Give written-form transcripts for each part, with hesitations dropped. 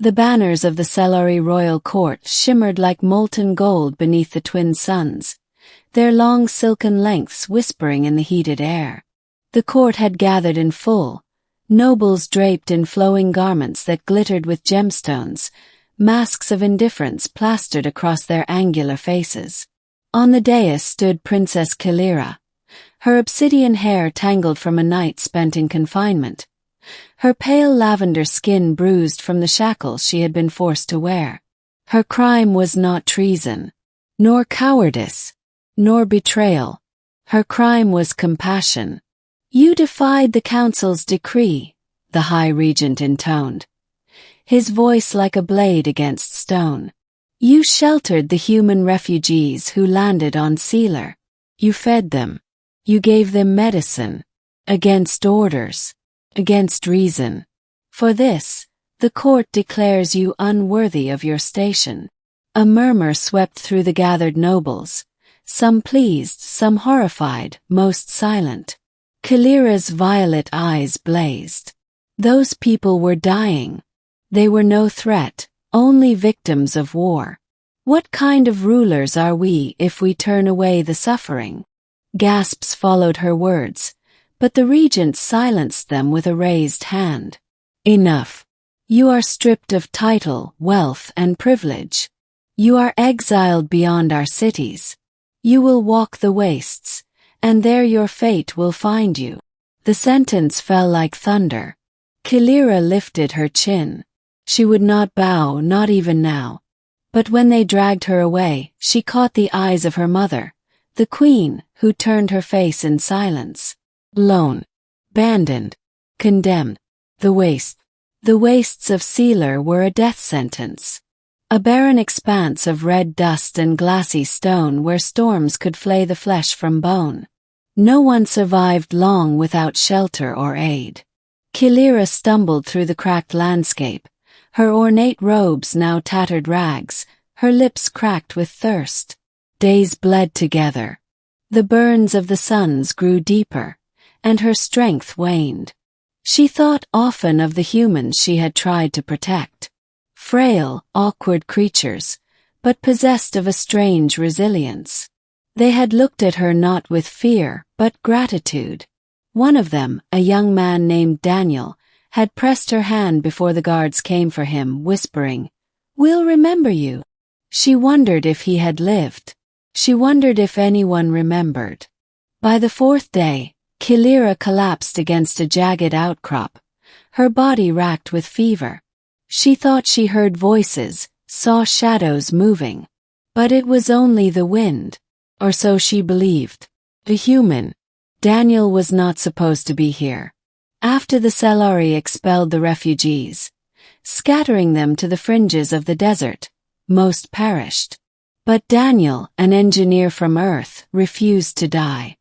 The banners of the Cellari royal court shimmered like molten gold beneath the twin suns, their long silken lengths whispering in the heated air. The court had gathered in full, nobles draped in flowing garments that glittered with gemstones, masks of indifference plastered across their angular faces. On the dais stood Princess Kalira, her obsidian hair tangled from a night spent in confinement, her pale lavender skin bruised from the shackles she had been forced to wear. Her crime was not treason, nor cowardice, nor betrayal. Her crime was compassion. "You defied the council's decree," the High Regent intoned, his voice like a blade against stone. "You sheltered the human refugees who landed on Sealer. You fed them. You gave them medicine. Against orders. Against reason. For this, the court declares you unworthy of your station." A murmur swept through the gathered nobles, some pleased, some horrified, most silent. Kalira's violet eyes blazed. Those people were dying. They were no threat, only victims of war. What kind of rulers are we if we turn away the suffering? Gasps followed her words, but the regent silenced them with a raised hand. Enough. You are stripped of title, wealth, and privilege. You are exiled beyond our cities. You will walk the wastes, and there your fate will find you. The sentence fell like thunder. Kalira lifted her chin. She would not bow, not even now. But when they dragged her away, she caught the eyes of her mother, the queen, who turned her face in silence. Lone, abandoned, condemned. The wastes of Sealer were a death sentence. A barren expanse of red dust and glassy stone where storms could flay the flesh from bone. No one survived long without shelter or aid. Kalira stumbled through the cracked landscape, her ornate robes now tattered rags, her lips cracked with thirst. Days bled together. The burns of the suns grew deeper, and her strength waned. She thought often of the humans she had tried to protect. Frail, awkward creatures, but possessed of a strange resilience. They had looked at her not with fear, but gratitude. One of them, a young man named Daniel, had pressed her hand before the guards came for him, whispering, "We'll remember you." She wondered if he had lived. She wondered if anyone remembered. By the fourth day, Kalira collapsed against a jagged outcrop, her body racked with fever. She thought she heard voices, saw shadows moving. But it was only the wind, or so she believed. A human. Daniel was not supposed to be here. After the Cellari expelled the refugees, scattering them to the fringes of the desert, most perished. But Daniel, an engineer from Earth, refused to die.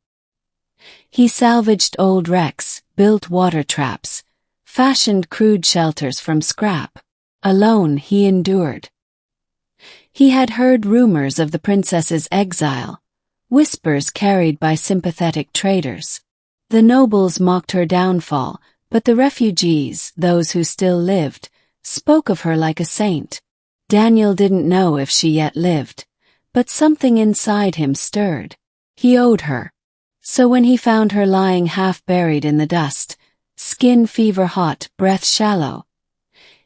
He salvaged old wrecks, built water traps, fashioned crude shelters from scrap. Alone he endured. He had heard rumors of the princess's exile, whispers carried by sympathetic traders. The nobles mocked her downfall, but the refugees, those who still lived, spoke of her like a saint. Daniel didn't know if she yet lived, but something inside him stirred. He owed her. So when he found her lying half buried in the dust, skin fever-hot, breath shallow,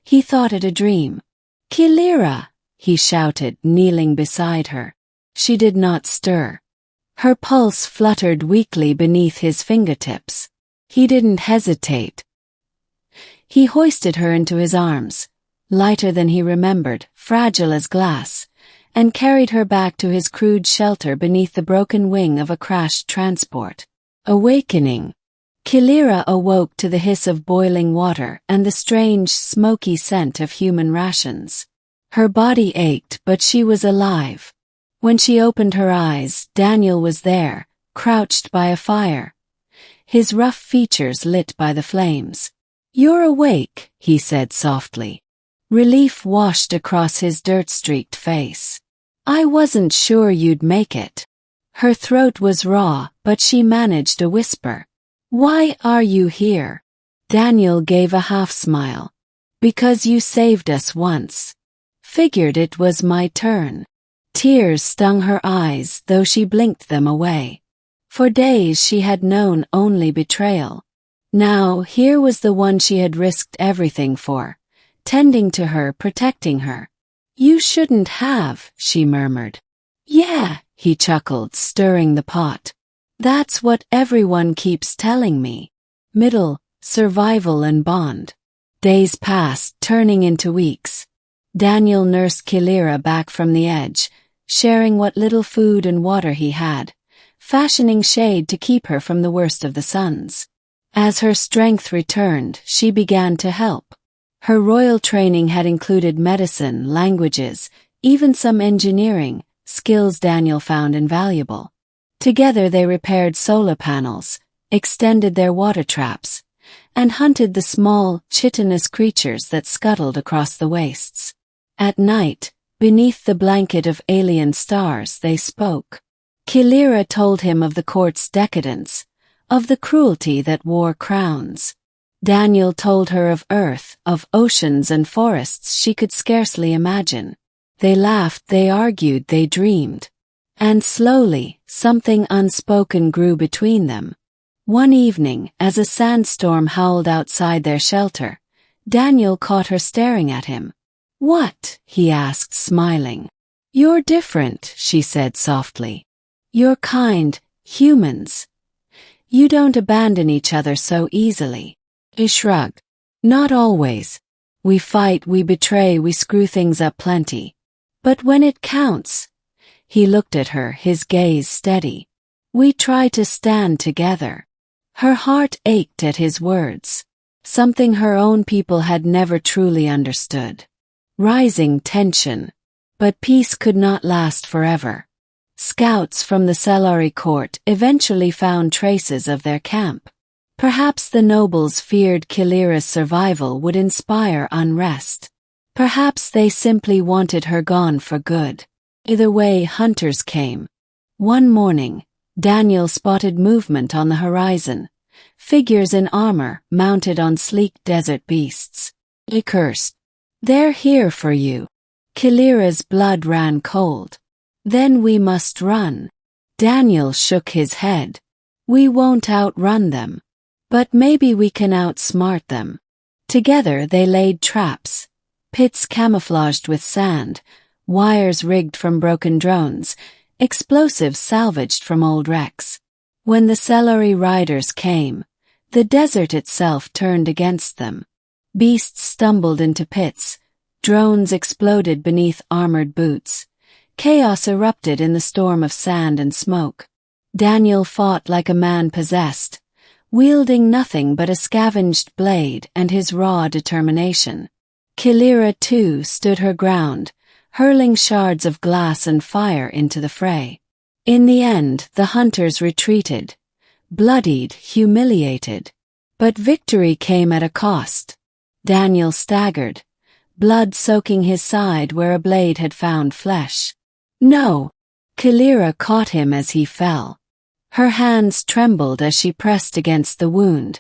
he thought it a dream. "Kalira!" he shouted, kneeling beside her. She did not stir. Her pulse fluttered weakly beneath his fingertips. He didn't hesitate. He hoisted her into his arms, lighter than he remembered, fragile as glass, and carried her back to his crude shelter beneath the broken wing of a crashed transport. Awakening. Kalira awoke to the hiss of boiling water and the strange, smoky scent of human rations. Her body ached, but she was alive. When she opened her eyes, Daniel was there, crouched by a fire, his rough features lit by the flames. "You're awake," he said softly. Relief washed across his dirt-streaked face. "I wasn't sure you'd make it." Her throat was raw, but she managed a whisper. "Why are you here?" Daniel gave a half-smile. Because you saved us once. Figured it was my turn. Tears stung her eyes, though she blinked them away. For days she had known only betrayal. Now here was the one she had risked everything for, tending to her, protecting her. You shouldn't have, she murmured. Yeah, he chuckled, stirring the pot. That's what everyone keeps telling me. Middle, survival and bond. Days passed, turning into weeks. Daniel nursed Kilira back from the edge, sharing what little food and water he had, fashioning shade to keep her from the worst of the suns. As her strength returned, she began to help. Her royal training had included medicine, languages, even some engineering, skills Daniel found invaluable. Together they repaired solar panels, extended their water traps, and hunted the small, chitinous creatures that scuttled across the wastes. At night, beneath the blanket of alien stars, they spoke. Kilira told him of the court's decadence, of the cruelty that wore crowns. Daniel told her of Earth, of oceans and forests she could scarcely imagine. They laughed, they argued, they dreamed. And slowly, something unspoken grew between them. One evening, as a sandstorm howled outside their shelter, Daniel caught her staring at him. What? He asked, smiling. You're different, she said softly. You're kind, humans. You don't abandon each other so easily. He shrugged. Not always. We fight, we betray, we screw things up plenty. But when it counts, he looked at her, his gaze steady. We try to stand together. Her heart ached at his words, something her own people had never truly understood. Rising tension. But peace could not last forever. Scouts from the Cellari court eventually found traces of their camp. Perhaps the nobles feared Kilira's survival would inspire unrest. Perhaps they simply wanted her gone for good. Either way, hunters came. One morning, Daniel spotted movement on the horizon, figures in armor mounted on sleek desert beasts. He cursed. They're here for you. Kilira's blood ran cold. Then we must run. Daniel shook his head. We won't outrun them. But maybe we can outsmart them. Together they laid traps. Pits camouflaged with sand, wires rigged from broken drones, explosives salvaged from old wrecks. When the Cellari riders came, the desert itself turned against them. Beasts stumbled into pits, drones exploded beneath armored boots. Chaos erupted in the storm of sand and smoke. Daniel fought like a man possessed, wielding nothing but a scavenged blade and his raw determination. Kilira, too, stood her ground, hurling shards of glass and fire into the fray. In the end, the hunters retreated, bloodied, humiliated. But victory came at a cost. Daniel staggered, blood soaking his side where a blade had found flesh. No! Kilira caught him as he fell. Her hands trembled as she pressed against the wound,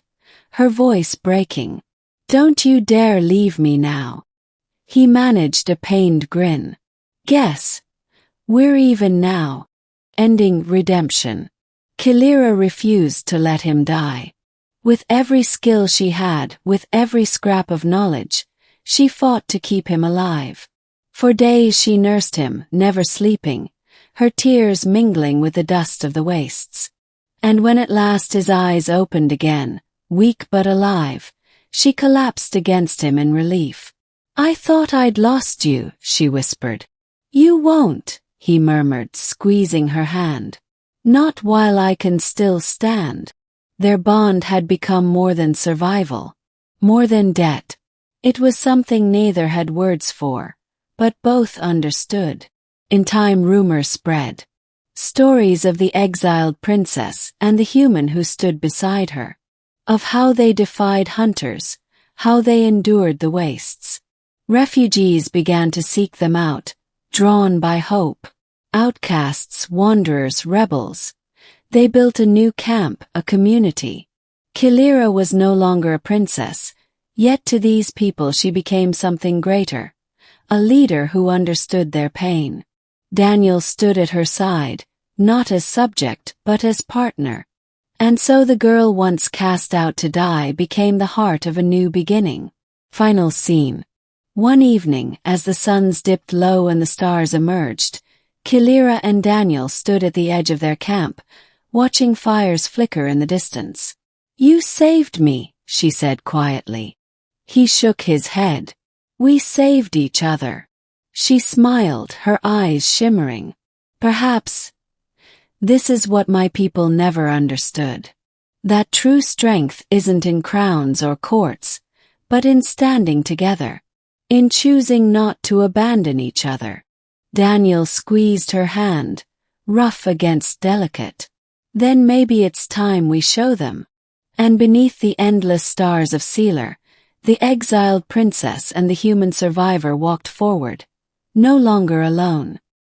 her voice breaking. Don't you dare leave me now. He managed a pained grin. Guess. We're even now. Ending redemption. Kilira refused to let him die. With every skill she had, with every scrap of knowledge, she fought to keep him alive. For days she nursed him, never sleeping, her tears mingling with the dust of the wastes. And when at last his eyes opened again, weak but alive, she collapsed against him in relief. I thought I'd lost you, she whispered. You won't, he murmured, squeezing her hand. Not while I can still stand. Their bond had become more than survival, more than debt. It was something neither had words for, but both understood. In time, rumors spread. Stories of the exiled princess and the human who stood beside her. Of how they defied hunters, how they endured the wastes. Refugees began to seek them out, drawn by hope. Outcasts, wanderers, rebels. They built a new camp, a community. Kilira was no longer a princess. Yet to these people she became something greater, a leader who understood their pain. Daniel stood at her side, not as subject but as partner. And so the girl once cast out to die became the heart of a new beginning. Final scene. One evening, as the suns dipped low and the stars emerged, Kilira and Daniel stood at the edge of their camp, watching fires flicker in the distance. "You saved me," she said quietly. He shook his head. "We saved each other." She smiled, her eyes shimmering. "Perhaps this is what my people never understood. That true strength isn't in crowns or courts, but in standing together, in choosing not to abandon each other." Daniel squeezed her hand, rough against delicate. "Then maybe it's time we show them." And beneath the endless stars of Sealer, the exiled princess and the human survivor walked forward, no longer alone.